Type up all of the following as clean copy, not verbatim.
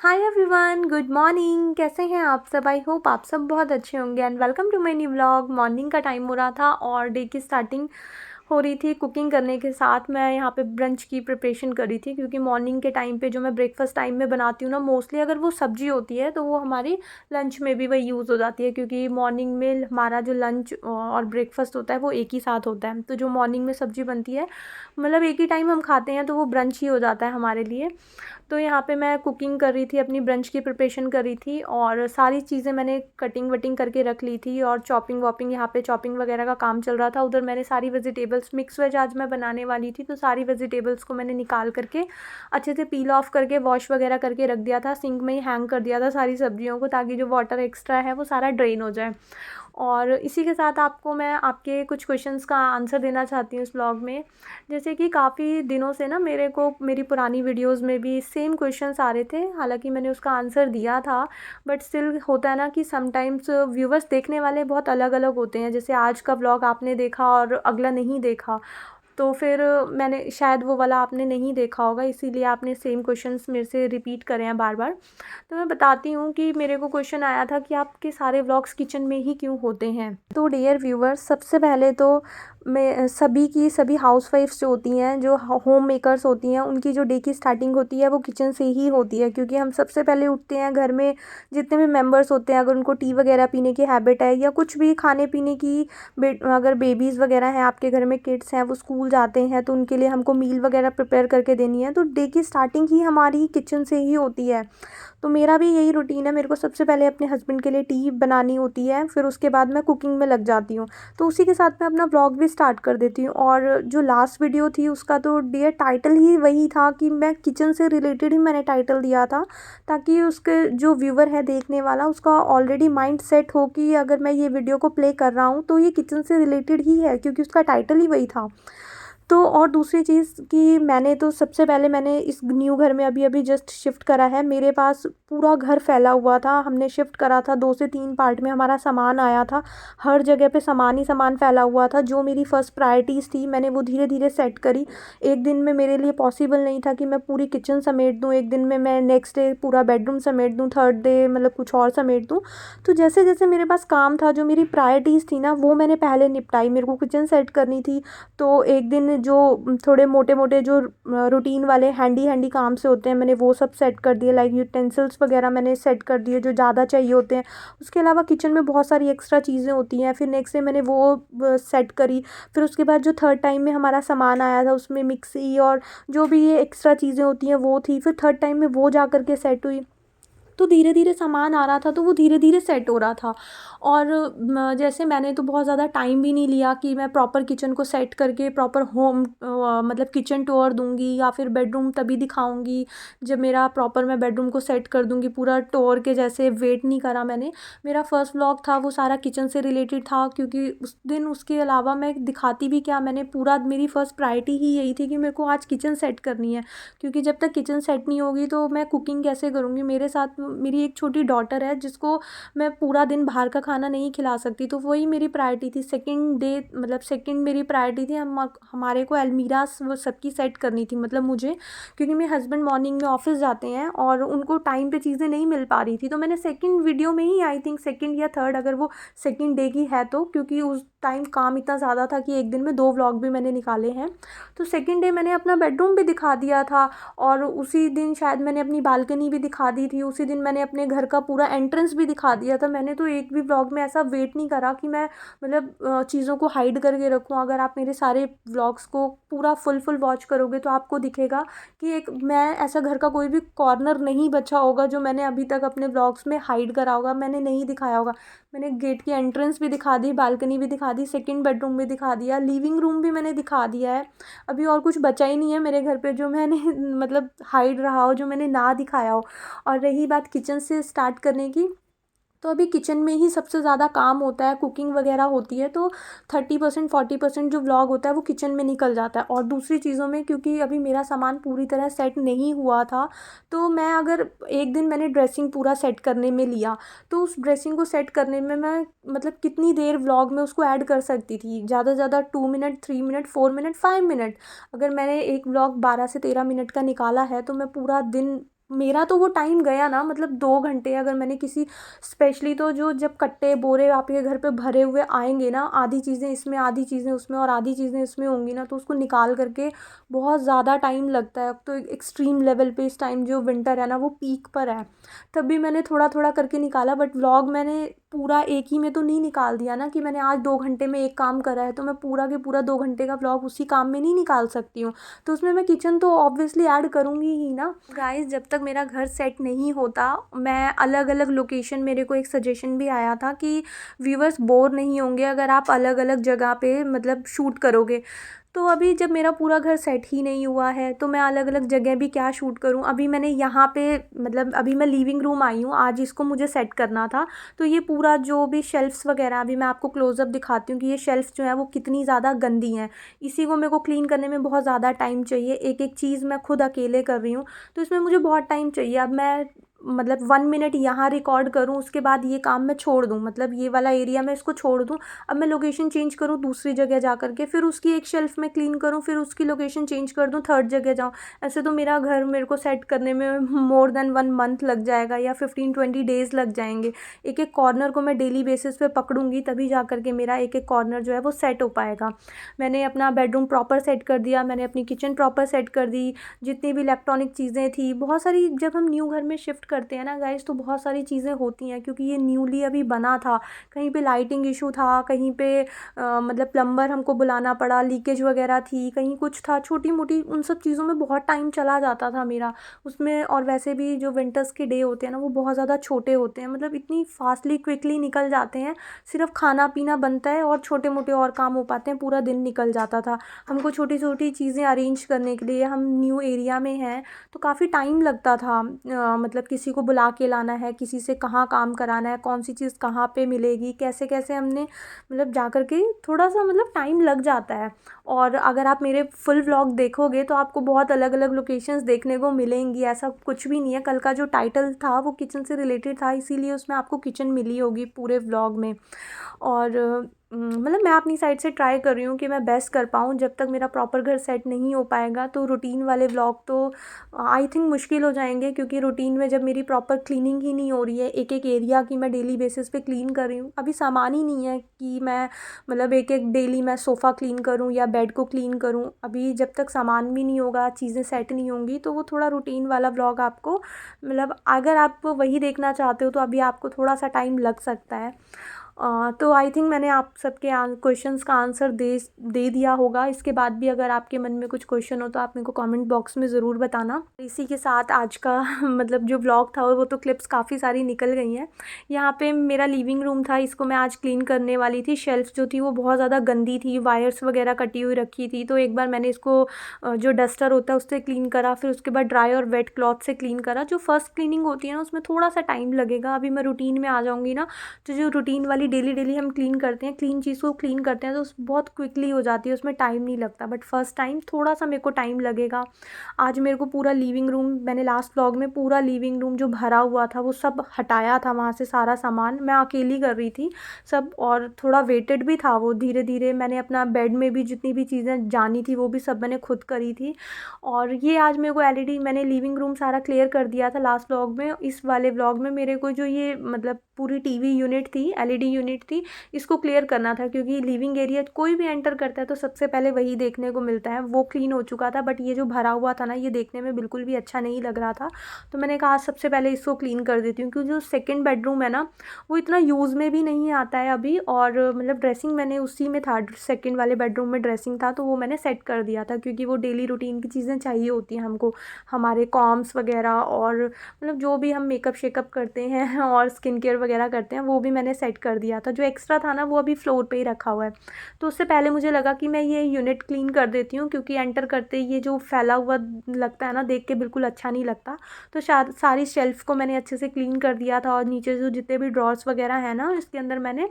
Hi everyone, good morning. कैसे हैं आप सब? आई होप आप सब बहुत अच्छे होंगे and welcome to my new vlog. Morning का टाइम हो रहा था और डे की स्टार्टिंग हो रही थी। कुकिंग करने के साथ मैं यहाँ पे ब्रंच की प्रिपरेशन कर रही थी, क्योंकि मॉर्निंग के टाइम पे जो मैं ब्रेकफास्ट टाइम में बनाती हूँ ना, मोस्टली अगर वो सब्जी होती है तो वो हमारी लंच में भी वही यूज़ हो जाती है, क्योंकि मॉर्निंग में हमारा जो लंच और ब्रेकफास्ट होता है वो एक ही साथ होता है। तो जो मॉर्निंग में सब्जी बनती है, मतलब एक ही टाइम हम खाते हैं, तो वो ब्रंच ही हो जाता है हमारे लिए। तो यहाँ पे मैं कुकिंग कर रही थी, अपनी ब्रंच की प्रिपरेशन कर रही थी और सारी चीज़ें मैंने कटिंग वटिंग करके रख ली थी और चॉपिंग वॉपिंग, यहाँ पे चॉपिंग वगैरह का काम चल रहा था। उधर मैंने सारी वेजिटेबल्स, मिक्स वेज आज मैं बनाने वाली थी, तो सारी वेजिटेबल्स को मैंने निकाल करके अच्छे से पील ऑफ करके वॉश वगैरह करके रख दिया था। सिंक में ही हैंग कर दिया था सारी सब्जियों को, ताकि जो वाटर एक्स्ट्रा है वो सारा ड्रेन हो जाए। और इसी के साथ आपको मैं आपके कुछ क्वेश्चंस का आंसर देना चाहती हूँ इस व्लॉग में। जैसे कि काफ़ी दिनों से ना मेरे को मेरी पुरानी वीडियोस में भी सेम क्वेश्चंस आ रहे थे, हालांकि मैंने उसका आंसर दिया था, बट स्टिल होता है ना कि समटाइम्स व्यूवर्स देखने वाले बहुत अलग अलग होते हैं। जैसे आज का व्लॉग आपने देखा और अगला नहीं देखा, तो फिर मैंने शायद वो वाला आपने नहीं देखा होगा, इसीलिए आपने सेम क्वेश्चंस मेरे से रिपीट करे हैं बार बार। तो मैं बताती हूँ कि मेरे को क्वेश्चन आया था कि आपके सारे व्लॉग्स किचन में ही क्यों होते हैं। तो डियर व्यूवर्स, सबसे पहले तो मैं सभी हाउसवाइफ्स जो होती हैं, जो होम मेकर्स होती हैं, उनकी जो डे की स्टार्टिंग होती है वो किचन से ही होती है। क्योंकि हम सबसे पहले उठते हैं, घर में जितने भी मेंबर्स होते हैं, अगर उनको टी वगैरह पीने की हैबिट है या कुछ भी खाने पीने की, अगर बेबीज़ वगैरह हैं आपके घर में, किड्स हैं, वो स्कूल जाते हैं, तो उनके लिए हमको मील वगैरह प्रिपेयर करके देनी है। तो डे की स्टार्टिंग ही हमारी किचन से ही होती है। तो मेरा भी यही रूटीन है। मेरे को सबसे पहले अपने हस्बैंड के लिए टी बनानी होती है, फिर उसके बाद मैं कुकिंग में लग जाती हूँ। तो उसी के साथ मैं अपना व्लॉग भी स्टार्ट कर देती हूँ। और जो लास्ट वीडियो थी उसका तो डियर टाइटल ही वही था कि मैं किचन से रिलेटेड ही मैंने टाइटल दिया था, ताकि उसके जो व्यूवर है देखने वाला, उसका ऑलरेडी माइंड सेट हो कि अगर मैं ये वीडियो को प्ले कर रहा हूँ तो ये किचन से रिलेटेड ही है, क्योंकि उसका टाइटल ही वही था। तो और दूसरी चीज़ कि मैंने तो सबसे पहले मैंने इस न्यू घर में अभी अभी जस्ट शिफ्ट करा है। मेरे पास पूरा घर फैला हुआ था, हमने शिफ्ट करा था, 2 से 3 पार्ट में हमारा सामान आया था। हर जगह पे सामान ही सामान फैला हुआ था। जो मेरी फर्स्ट प्रायोरिटीज़ थी मैंने वो धीरे धीरे सेट करी। एक दिन में मेरे लिए पॉसिबल नहीं था कि मैं पूरी किचन समेट दूँ, एक दिन में मैं नेक्स्ट डे पूरा बेडरूम समेट दूँ, थर्ड डे मतलब कुछ और समेट दूँ। तो जैसे जैसे मेरे पास काम था, जो मेरी प्रायोरिटीज़ थी ना, वो मैंने पहले निपटाई। मेरे को किचन सेट करनी थी, तो एक दिन जो थोड़े मोटे मोटे जो रूटीन वाले हैंडी हैंडी काम से होते हैं, मैंने वो सब सेट कर दिए। लाइक यूटेंसिल्स वगैरह मैंने सेट कर दिए जो ज़्यादा चाहिए होते हैं। उसके अलावा किचन में बहुत सारी एक्स्ट्रा चीज़ें होती हैं, फिर नेक्स्ट डे मैंने वो सेट करी। फिर उसके बाद जो थर्ड टाइम में हमारा सामान आया था, उसमें मिक्सी और जो भी ये एक्स्ट्रा चीज़ें होती हैं वो थी। फिर थर्ड टाइम में वो जा कर के सेट हुई। तो धीरे धीरे सामान आ रहा था, तो वो धीरे धीरे सेट हो रहा था। और जैसे मैंने तो बहुत ज़्यादा टाइम भी नहीं लिया कि मैं प्रॉपर किचन को सेट करके प्रॉपर होम मतलब किचन टूर दूंगी या फिर बेडरूम तभी दिखाऊंगी जब मेरा प्रॉपर मैं बेडरूम को सेट कर दूंगी। पूरा टूर के जैसे वेट नहीं करा मैंने। मेरा फर्स्ट व्लॉग था वो सारा किचन से रिलेटेड था, क्योंकि उस दिन उसके अलावा मैं दिखाती भी क्या, मैंने पूरा, मेरी फर्स्ट प्रायोरिटी ही यही थी कि मेरे को आज किचन सेट करनी है। क्योंकि जब तक किचन सेट नहीं होगी तो मैं कुकिंग कैसे करूँगी। मेरे साथ मेरी एक छोटी डॉटर है जिसको मैं पूरा दिन बाहर का खाना नहीं खिला सकती, तो वही मेरी प्रायोरिटी थी। सेकंड डे मतलब सेकंड मेरी प्रायोरिटी थी हमारे को अलमीरास वो सबकी सेट करनी थी, मतलब मुझे, क्योंकि मेरे हस्बैंड मॉर्निंग में ऑफिस जाते हैं और उनको टाइम पे चीज़ें नहीं मिल पा रही थी। तो मैंने सेकंड वीडियो में ही, आई थिंक सेकंड या थर्ड, अगर वो सेकंड डे की है तो, क्योंकि उस टाइम काम इतना ज़्यादा था कि एक दिन में 2 व्लॉग भी मैंने निकाले हैं। तो सेकंड डे मैंने अपना बेडरूम भी दिखा दिया था, और उसी दिन शायद मैंने अपनी बालकनी भी दिखा दी थी। उसी दिन मैंने अपने घर का पूरा एंट्रेंस भी दिखा दिया था। मैंने तो एक भी व्लॉग में ऐसा वेट नहीं करा कि मैं मतलब चीज़ों को हाइड करके रखूँ। अगर आप मेरे सारे व्लॉग्स को पूरा फुल वॉच करोगे तो आपको दिखेगा कि एक मैं ऐसा घर का कोई भी कॉर्नर नहीं बचा होगा जो मैंने अभी तक अपने व्लॉग्स में हाइड करा होगा, मैंने नहीं दिखाया होगा। मैंने गेट की एंट्रेंस भी दिखा दी, बालकनी भी दिखा दी, सेकंड बेडरूम भी दिखा दिया, लिविंग रूम भी मैंने दिखा दिया है। अभी और कुछ बचा ही नहीं है मेरे घर पे जो मैंने मतलब हाइड रहा हो, जो मैंने ना दिखाया हो। और रही बात किचन से स्टार्ट करने की, तो अभी किचन में ही सबसे ज़्यादा काम होता है, कुकिंग वगैरह होती है, तो 30% 40% जो व्लॉग होता है वो किचन में निकल जाता है। और दूसरी चीज़ों में, क्योंकि अभी मेरा सामान पूरी तरह सेट नहीं हुआ था, तो मैं अगर एक दिन मैंने ड्रेसिंग पूरा सेट करने में लिया, तो उस ड्रेसिंग को सेट करने में मैं मतलब कितनी देर व्लॉग में उसको ऐड कर सकती थी, ज़्यादा से ज़्यादा 2 मिनट, 3 मिनट, 4 मिनट, 5 मिनट। अगर मैंने एक व्लॉग 12 से 13 मिनट का निकाला है, तो मैं पूरा दिन मेरा तो वो टाइम गया ना, मतलब 2 घंटे। अगर मैंने किसी स्पेशली तो जो जब कट्टे बोरे आपके घर पे भरे हुए आएंगे ना, आधी चीज़ें इसमें आधी चीज़ें उसमें और आधी चीज़ें इसमें होंगी ना, तो उसको निकाल करके बहुत ज़्यादा टाइम लगता है। अब तो एक्सट्रीम लेवल पे इस टाइम जो विंटर है ना वो पीक पर है, तब भी मैंने थोड़ा थोड़ा करके निकाला। बट व्लॉग मैंने पूरा एक ही में तो नहीं निकाल दिया ना, कि मैंने आज 2 घंटे में एक काम करा है तो मैं पूरा के पूरा 2 घंटे का व्लॉग उसी काम में नहीं निकाल सकती हूँ। तो उसमें मैं किचन तो ऑब्वियसली ऐड करूँगी ही ना। गाइस, जब तक मेरा घर सेट नहीं होता, मैं अलग अलग लोकेशन, मेरे को एक सजेशन भी आया था कि व्यूवर्स बोर नहीं होंगे अगर आप अलग अलग जगह पे मतलब शूट करोगे। तो अभी जब मेरा पूरा घर सेट ही नहीं हुआ है तो मैं अलग अलग जगह भी क्या शूट करूं। अभी मैंने यहाँ पे मतलब अभी मैं लिविंग रूम आई हूँ, आज इसको मुझे सेट करना था। तो ये पूरा जो भी शेल्फ्स वगैरह, अभी मैं आपको क्लोजअप दिखाती हूँ कि ये शेल्फ्स जो है वो कितनी ज़्यादा गंदी हैं। इसी को मेरे को क्लीन करने में बहुत ज़्यादा टाइम चाहिए, एक एक चीज़ मैं खुद अकेले कर रही हूँ, तो इसमें मुझे बहुत टाइम चाहिए। अब मैं मतलब 1 मिनट यहाँ रिकॉर्ड करूँ, उसके बाद ये काम मैं छोड़ दूँ, मतलब ये वाला एरिया मैं इसको छोड़ दूँ। अब मैं लोकेशन चेंज करूँ दूसरी जगह जा कर के, फिर उसकी एक शेल्फ में क्लीन करूँ, फिर उसकी लोकेशन चेंज कर दूँ, थर्ड जगह जाऊँ। ऐसे तो मेरा घर मेरे को सेट करने में मोर देन 1 मंथ लग जाएगा या 15-20 डेज़ लग जाएंगे। एक एक कॉर्नर को मैं डेली बेसिस पे पकड़ूंगी, तभी जा कर के मेरा एक एक कॉर्नर जो है वो सेट हो पाएगा। मैंने अपना बेडरूम प्रॉपर सेट कर दिया, मैंने अपनी किचन प्रॉपर सेट कर दी, जितनी भी इलेक्ट्रॉनिक चीज़ें थी बहुत सारी। जब हम न्यू घर में शिफ्ट करते हैं ना गाइस, तो बहुत सारी चीज़ें होती हैं, क्योंकि ये न्यूली अभी बना था। कहीं पे लाइटिंग इशू था, कहीं पे मतलब प्लम्बर हमको बुलाना पड़ा, लीकेज वगैरह थी, कहीं कुछ था, छोटी मोटी उन सब चीज़ों में बहुत टाइम चला जाता था मेरा उसमें। और वैसे भी जो विंटर्स के डे होते हैं ना वो बहुत ज़्यादा छोटे होते हैं, मतलब इतनी फास्टली क्विकली निकल जाते हैं। सिर्फ खाना पीना बनता है और छोटे मोटे और काम हो पाते हैं, पूरा दिन निकल जाता था। हमको छोटी छोटी चीज़ें अरेंज करने के लिए, हम न्यू एरिया में हैं तो काफ़ी टाइम लगता था। मतलब किसी को बुला के लाना है, किसी से कहाँ काम कराना है, कौन सी चीज़ कहाँ पे मिलेगी, कैसे कैसे हमने मतलब जा कर के थोड़ा सा मतलब टाइम लग जाता है। और अगर आप मेरे फुल व्लॉग देखोगे तो आपको बहुत अलग अलग लोकेशंस देखने को मिलेंगी, ऐसा कुछ भी नहीं है। कल का जो टाइटल था वो किचन से रिलेटेड था, इसीलिए उसमें आपको किचन मिली होगी पूरे व्लॉग में। और मतलब मैं अपनी साइड से ट्राई कर रही हूँ कि मैं बेस्ट कर पाऊँ। जब तक मेरा प्रॉपर घर सेट नहीं हो पाएगा तो रूटीन वाले व्लॉग तो आई थिंक मुश्किल हो जाएंगे, क्योंकि रूटीन में जब मेरी प्रॉपर क्लीनिंग ही नहीं हो रही है, एक एक एरिया की मैं डेली बेसिस पे क्लीन कर रही हूँ। अभी सामान ही नहीं है कि मैं मतलब एक एक डेली मैं सोफ़ा क्लीन करूँ या बेड को क्लीन करूँ। अभी जब तक सामान भी नहीं होगा, चीज़ें सेट नहीं होंगी, तो वो थोड़ा रूटीन वाला व्लॉग आपको मतलब अगर आप वही देखना चाहते हो तो अभी आपको थोड़ा सा टाइम लग सकता है। तो आई थिंक मैंने आप सबके क्वेश्चंस का आंसर दे दिया होगा। इसके बाद भी अगर आपके मन में कुछ क्वेश्चन हो तो आप मेरे को कमेंट बॉक्स में ज़रूर बताना। इसी के साथ आज का मतलब जो व्लॉग था वो तो क्लिप्स काफ़ी सारी निकल गई हैं। यहाँ पे मेरा लिविंग रूम था, इसको मैं आज क्लीन करने वाली थी। शेल्फ जो थी वो बहुत ज़्यादा गंदी थी, वायर्स वगैरह कटी हुई रखी थी, तो एक बार मैंने इसको जो डस्टर होता है उससे क्लीन करा, फिर उसके बाद ड्राई और वेट क्लॉथ से क्लीन करा। जो फर्स्ट क्लीनिंग होती है ना उसमें थोड़ा सा टाइम लगेगा। अभी मैं रूटीन में आ जाऊँगी ना, तो जो रूटीन वाली डेली डेली हम क्लीन करते हैं, क्लीन चीज़ को क्लीन करते हैं, तो बहुत क्विकली हो जाती है, उसमें टाइम नहीं लगता। बट फर्स्ट टाइम थोड़ा सा मेरे को टाइम लगेगा। आज मेरे को पूरा लिविंग रूम, मैंने लास्ट व्लॉग में पूरा लिविंग रूम जो भरा हुआ था वो सब हटाया था, वहाँ से सारा सामान मैं अकेली कर रही थी सब। और थोड़ा वेटेड भी था वो, धीरे धीरे मैंने अपना बेड में भी जितनी भी चीज़ें जानी थी वो भी सब मैंने खुद करी थी। और ये आज मेरे को एलईडी, मैंने लिविंग रूम सारा क्लियर कर दिया था लास्ट व्लॉग में। इस वाले व्लॉग में मेरे को जो ये मतलब पूरी टीवी यूनिट थी, एलईडी यूनिट थी, इसको क्लियर करना था, क्योंकि लिविंग एरिया कोई भी एंटर करता है तो सबसे पहले वही देखने को मिलता है। वो क्लीन हो चुका था, बट ये जो भरा हुआ था ना ये देखने में बिल्कुल भी अच्छा नहीं लग रहा था। तो मैंने कहा सबसे पहले इसको क्लीन कर देती हूँ, क्योंकि जो सेकेंड बेडरूम है ना वो इतना यूज़ में भी नहीं आता है अभी। और मतलब ड्रेसिंग मैंने उसी में था, सेकेंड वाले बेडरूम में ड्रेसिंग था, तो वो मैंने सेट कर दिया था, क्योंकि वो डेली रूटीन की चीज़ें चाहिए होती हैं हमको, हमारे कॉम्स वगैरह और मतलब जो भी हम मेकअप शेकअप करते हैं और स्किन केयर वगैरह करते हैं वो भी मैंने सेट कर दिया था। जो एक्स्ट्रा था ना वो अभी फ्लोर पे ही रखा हुआ है। तो उससे पहले मुझे लगा कि मैं ये यूनिट क्लीन कर देती हूँ, क्योंकि एंटर करते ही ये जो फैला हुआ लगता है ना, देख के बिल्कुल अच्छा नहीं लगता। तो सारी शेल्फ को मैंने अच्छे से क्लीन कर दिया था, और नीचे जो जितने भी ड्रॉर्स वगैरह है ना इसके अंदर मैंने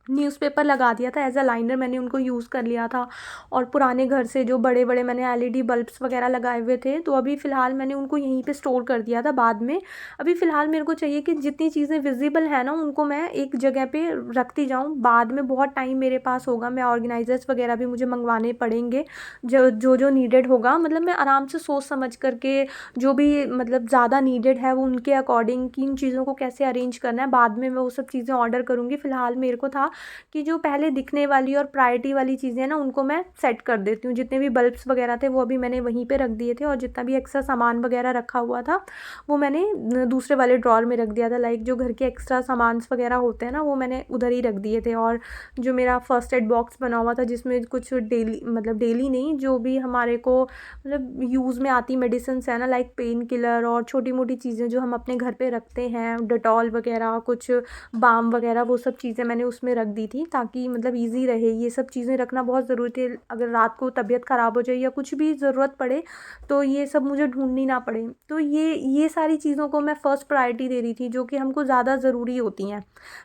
न्यूज़पेपर लगा दिया था एज अ लाइनर, मैंने उनको यूज़ कर लिया था। और पुराने घर से जो बड़े बड़े मैंने एलईडी बल्ब्स वगैरह लगाए हुए थे, तो अभी फ़िलहाल मैंने उनको यहीं पे स्टोर कर दिया था बाद में। अभी फ़िलहाल मेरे को चाहिए कि जितनी चीज़ें विजिबल है ना उनको मैं एक जगह पे रखती जाऊँ, बाद में बहुत टाइम मेरे पास होगा, मैं ऑर्गेनाइजर्स वगैरह भी मुझे मंगवाने पड़ेंगे, जो नीडेड होगा, मतलब मैं आराम से सोच समझ करके जो भी मतलब ज़्यादा नीडेड है वो उनके अकॉर्डिंग किन चीज़ों को कैसे अरेंज करना है, बाद में मैं वो सब चीज़ें ऑर्डर करूँगी। फ़िलहाल मेरे को था कि जो पहले दिखने वाली और प्रायोरिटी वाली चीज़ें हैं ना उनको मैं सेट कर देती हूँ। जितने भी बल्ब्स वगैरह थे वो अभी मैंने वहीं पे रख दिए थे, और जितना भी एक्स्ट्रा सामान वगैरह रखा हुआ था वो मैंने दूसरे वाले ड्रॉर में रख दिया था। लाइक जो घर के एक्स्ट्रा सामान्स वगैरह होते हैं ना वो मैंने उधर ही रख दिए थे। और जो मेरा फर्स्ट एड बॉक्स बना हुआ था जिसमें कुछ डेली, मतलब डेली नहीं, जो भी हमारे को मतलब यूज़ में आती मेडिसिन्स है ना, लाइक पेन किलर और छोटी मोटी चीज़ें जो हम अपने घर पे रखते हैं, डेटॉल वगैरह, कुछ बाम वगैरह, वो सब चीज़ें मैंने उसमें रख दी थी ताकि मतलब ईज़ी रहे। ये सब चीज़ें रखना बहुत ज़रूरी है, अगर रात को तबीयत ख़राब हो जाए या कुछ भी ज़रूरत पड़े तो ये सब मुझे ढूँढनी ना पड़े। तो ये सारी चीज़ों को मैं फ़र्स्ट प्रायोरिटी दे रही थी जो कि हमको ज़्यादा ज़रूरी होती हैं।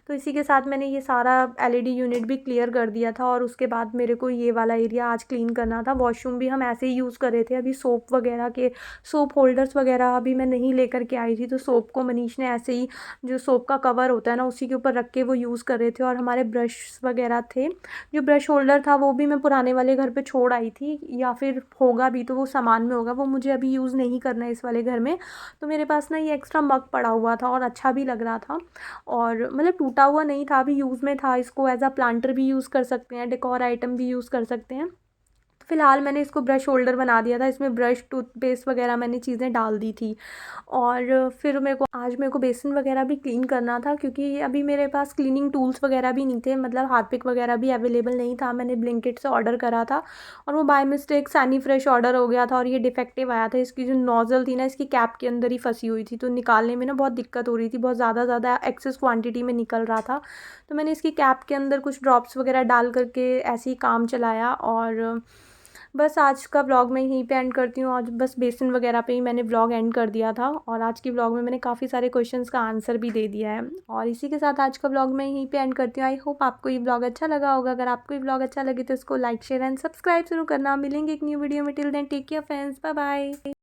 तो इसी के साथ मैंने ये सारा एलईडी यूनिट भी क्लियर कर दिया था, और उसके बाद मेरे को ये वाला एरिया आज क्लीन करना था। वॉशरूम भी हम ऐसे ही यूज़ कर रहे थे, अभी सोप वगैरह के सोप होल्डर्स वगैरह अभी मैं नहीं लेकर के आई थी, तो सोप को मनीष ने ऐसे ही जो सोप का कवर होता है ना उसी के ऊपर रख के वो यूज़ कर रहे थे। और हमारे ब्रश वगैरह थे, जो ब्रश होल्डर था वो भी मैं पुराने वाले घर पे छोड़ आई थी, या फिर होगा भी तो वो सामान में होगा, वो मुझे अभी यूज़ नहीं करना है इस वाले घर में। तो मेरे पास ना ये एक्स्ट्रा मग पड़ा हुआ था और अच्छा भी लग रहा था, और मतलब टूटा हुआ नहीं था, अभी यूज़ में था। इसको एज अ प्लांटर भी यूज़ कर सकते हैं, डेकोर आइटम भी यूज़ कर सकते हैं। फ़िलहाल मैंने इसको ब्रश होल्डर बना दिया था, इसमें ब्रश, टूथपेस्ट वगैरह मैंने चीज़ें डाल दी थी। और फिर मेरे को बेसिन वगैरह भी क्लीन करना था, क्योंकि अभी मेरे पास क्लीनिंग टूल्स वगैरह भी नहीं थे, मतलब हार्पिक वगैरह भी अवेलेबल नहीं था। मैंने ब्लिंकिट से ऑर्डर करा था और वो by mistake Saini fresh order हो गया था, और ये डिफेक्टिव आया था। इसकी जो नोज़ल थी ना इसकी कैप के अंदर ही फंसी हुई थी, तो निकालने में ना बहुत दिक्कत हो रही थी, बहुत ज़्यादा एक्सेस क्वांटिटी में निकल रहा था। तो मैंने इसकी कैप के अंदर कुछ ड्रॉप्स वगैरह डाल करके ऐसे ही काम चलाया। और बस आज का व्लॉग मैं यहीं पे एंड करती हूँ। आज बस बेसिन वगैरह पे ही मैंने व्लॉग एंड कर दिया था, और आज की व्लॉग में मैंने काफ़ी सारे क्वेश्चंस का आंसर भी दे दिया है। और इसी के साथ आज का व्लॉग मैं यहीं पे एंड करती हूँ। आई होप आपको ये व्लॉग अच्छा लगा होगा। अगर आपको ये व्लॉग अच्छा लगे तो इसको लाइक, शेयर एंड सब्सक्राइब जरूर करना। मिलेंगे एक न्यू वीडियो में, till then take care friends, bye bye.